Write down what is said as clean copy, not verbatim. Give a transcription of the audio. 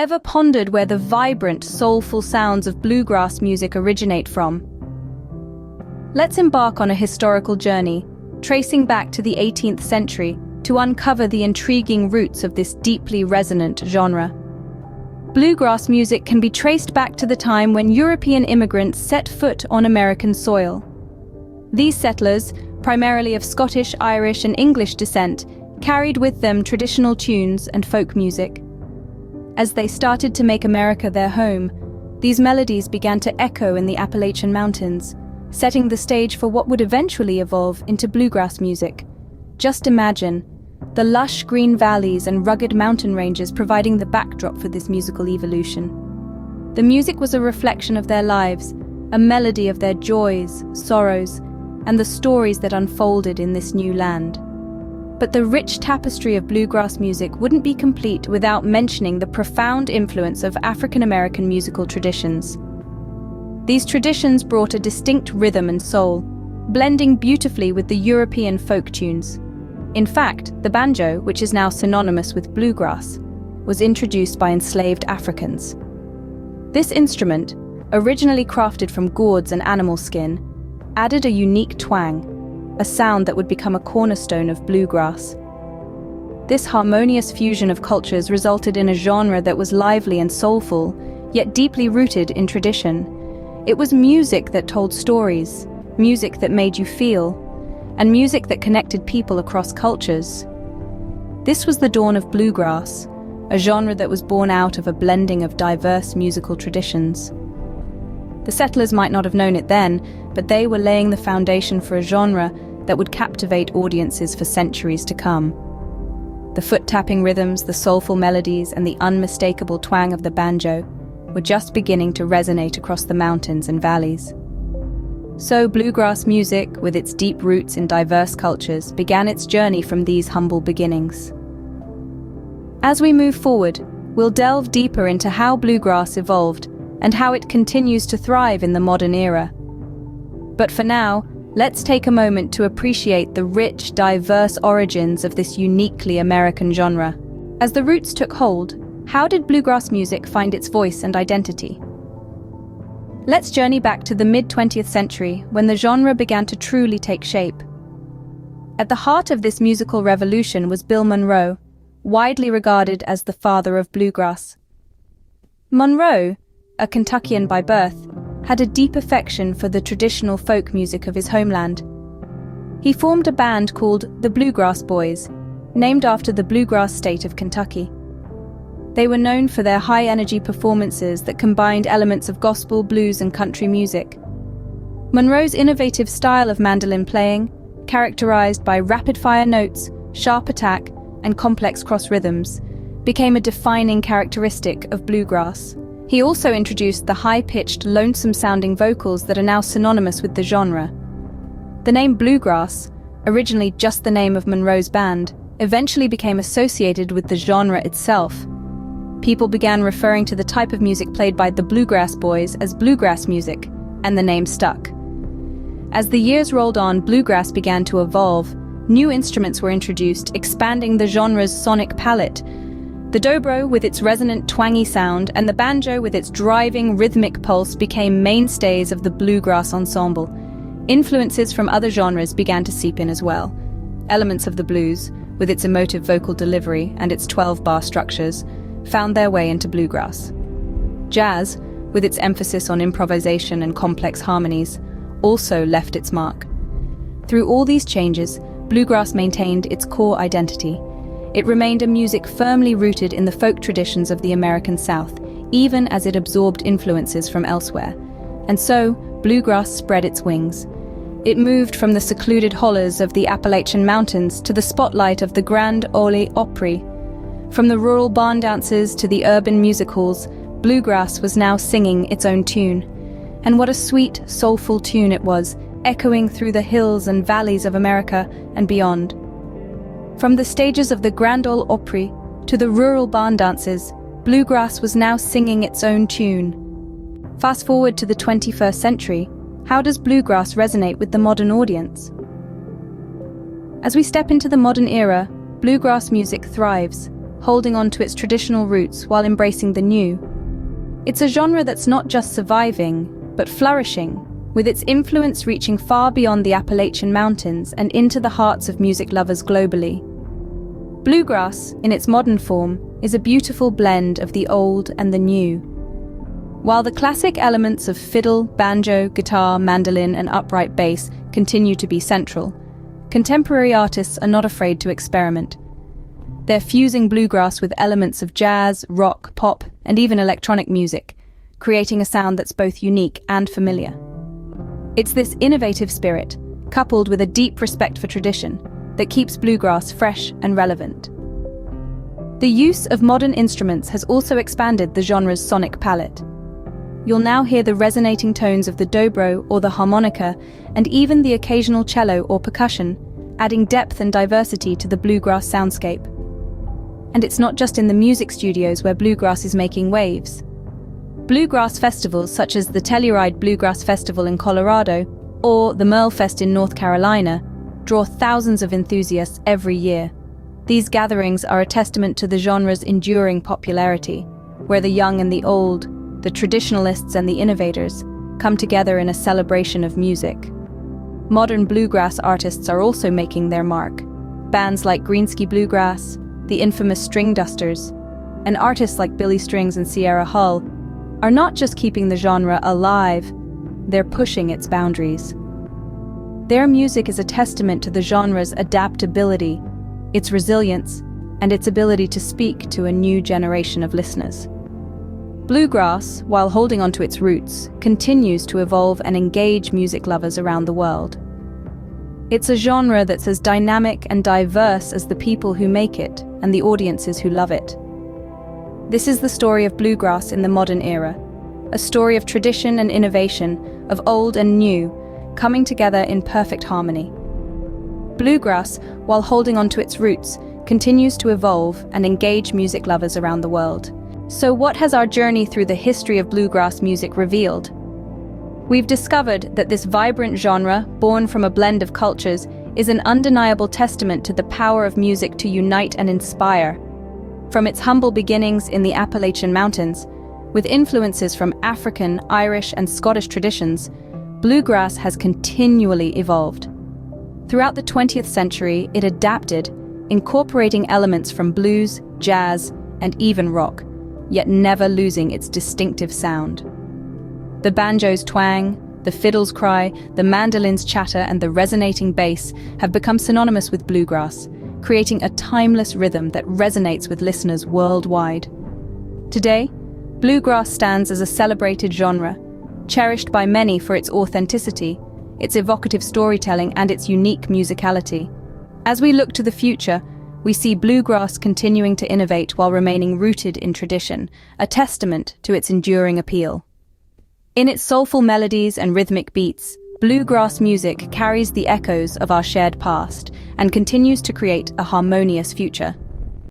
Ever pondered where the vibrant, soulful sounds of bluegrass music originate from? Let's embark on a historical journey, tracing back to the 18th century to uncover the intriguing roots of this deeply resonant genre. Bluegrass music can be traced back to the time when European immigrants set foot on American soil. These settlers, primarily of Scottish, Irish, and English descent, carried with them traditional tunes and folk music. As they started to make America their home, these melodies began to echo in the Appalachian Mountains, setting the stage for what would eventually evolve into bluegrass music. Just imagine the lush green valleys and rugged mountain ranges providing the backdrop for this musical evolution. The music was a reflection of their lives, a melody of their joys, sorrows, and the stories that unfolded in this new land. But the rich tapestry of bluegrass music wouldn't be complete without mentioning the profound influence of African American musical traditions. These traditions brought a distinct rhythm and soul, blending beautifully with the European folk tunes. In fact, the banjo, which is now synonymous with bluegrass, was introduced by enslaved Africans. This instrument, originally crafted from gourds and animal skin, added a unique twang, a sound that would become a cornerstone of bluegrass. This harmonious fusion of cultures resulted in a genre that was lively and soulful, yet deeply rooted in tradition. It was music that told stories, music that made you feel, and music that connected people across cultures. This was the dawn of bluegrass, a genre that was born out of a blending of diverse musical traditions. The settlers might not have known it then, but they were laying the foundation for a genre that would captivate audiences for centuries to come. The foot-tapping rhythms, the soulful melodies, and the unmistakable twang of the banjo were just beginning to resonate across the mountains and valleys. So bluegrass music, with its deep roots in diverse cultures, began its journey from these humble beginnings. As we move forward, we'll delve deeper into how bluegrass evolved and how it continues to thrive in the modern era. But for now, let's take a moment to appreciate the rich, diverse origins of this uniquely American genre. As the roots took hold, how did bluegrass music find its voice and identity? Let's journey back to the mid-20th century, when the genre began to truly take shape. At the heart of this musical revolution was Bill Monroe, widely regarded as the father of bluegrass. Monroe, a Kentuckian by birth, had a deep affection for the traditional folk music of his homeland. He formed a band called the Bluegrass Boys, named after the bluegrass state of Kentucky. They were known for their high-energy performances that combined elements of gospel, blues, and country music. Monroe's innovative style of mandolin playing, characterized by rapid-fire notes, sharp attack, and complex cross rhythms, became a defining characteristic of bluegrass. He also introduced the high-pitched, lonesome-sounding vocals that are now synonymous with the genre. The name bluegrass, originally just the name of Monroe's band, eventually became associated with the genre itself. People began referring to the type of music played by the Bluegrass Boys as bluegrass music, and the name stuck. As the years rolled on, bluegrass began to evolve. New instruments were introduced, expanding the genre's sonic palette. The dobro, with its resonant, twangy sound, and the banjo, with its driving, rhythmic pulse, became mainstays of the bluegrass ensemble. Influences from other genres began to seep in as well. Elements of the blues, with its emotive vocal delivery and its 12-bar structures, found their way into bluegrass. Jazz, with its emphasis on improvisation and complex harmonies, also left its mark. Through all these changes, bluegrass maintained its core identity. It remained a music firmly rooted in the folk traditions of the American South, even as it absorbed influences from elsewhere. And so, bluegrass spread its wings. It moved from the secluded hollows of the Appalachian Mountains to the spotlight of the Grand Ole Opry. From the rural barn dances to the urban music halls, bluegrass was now singing its own tune. And what a sweet, soulful tune it was, echoing through the hills and valleys of America and beyond. From the stages of the Grand Ole Opry to the rural barn dances, bluegrass was now singing its own tune. Fast forward to the 21st century, how does bluegrass resonate with the modern audience? As we step into the modern era, bluegrass music thrives, holding on to its traditional roots while embracing the new. It's a genre that's not just surviving, but flourishing, with its influence reaching far beyond the Appalachian Mountains and into the hearts of music lovers globally. Bluegrass, in its modern form, is a beautiful blend of the old and the new. While the classic elements of fiddle, banjo, guitar, mandolin, and upright bass continue to be central, contemporary artists are not afraid to experiment. They're fusing bluegrass with elements of jazz, rock, pop, and even electronic music, creating a sound that's both unique and familiar. It's this innovative spirit, coupled with a deep respect for tradition, that keeps bluegrass fresh and relevant. The use of modern instruments has also expanded the genre's sonic palette. You'll now hear the resonating tones of the dobro or the harmonica, and even the occasional cello or percussion, adding depth and diversity to the bluegrass soundscape. And it's not just in the music studios where bluegrass is making waves. Bluegrass festivals such as the Telluride Bluegrass Festival in Colorado or the Merlefest in North Carolina draw thousands of enthusiasts every year. These gatherings are a testament to the genre's enduring popularity, where the young and the old, the traditionalists and the innovators, come together in a celebration of music. Modern bluegrass artists are also making their mark. Bands like Greensky Bluegrass, the infamous String Dusters, and artists like Billy Strings and Sierra Hull are not just keeping the genre alive, they're pushing its boundaries. Their music is a testament to the genre's adaptability, its resilience, and its ability to speak to a new generation of listeners. Bluegrass, while holding on to its roots, continues to evolve and engage music lovers around the world. It's a genre that's as dynamic and diverse as the people who make it and the audiences who love it. This is the story of bluegrass in the modern era, a story of tradition and innovation, of old and new, coming together in perfect harmony. Bluegrass, while holding on to its roots, continues to evolve and engage music lovers around the world. So what has our journey through the history of bluegrass music revealed? We've discovered that this vibrant genre, born from a blend of cultures, is an undeniable testament to the power of music to unite and inspire. From its humble beginnings in the Appalachian Mountains, with influences from African, Irish, and Scottish traditions, bluegrass has continually evolved. Throughout the 20th century, it adapted, incorporating elements from blues, jazz, and even rock, yet never losing its distinctive sound. The banjo's twang, the fiddle's cry, the mandolin's chatter, and the resonating bass have become synonymous with bluegrass, creating a timeless rhythm that resonates with listeners worldwide. Today, bluegrass stands as a celebrated genre, cherished by many for its authenticity, its evocative storytelling, and its unique musicality. As we look to the future, we see bluegrass continuing to innovate while remaining rooted in tradition, a testament to its enduring appeal. In its soulful melodies and rhythmic beats, bluegrass music carries the echoes of our shared past and continues to create a harmonious future.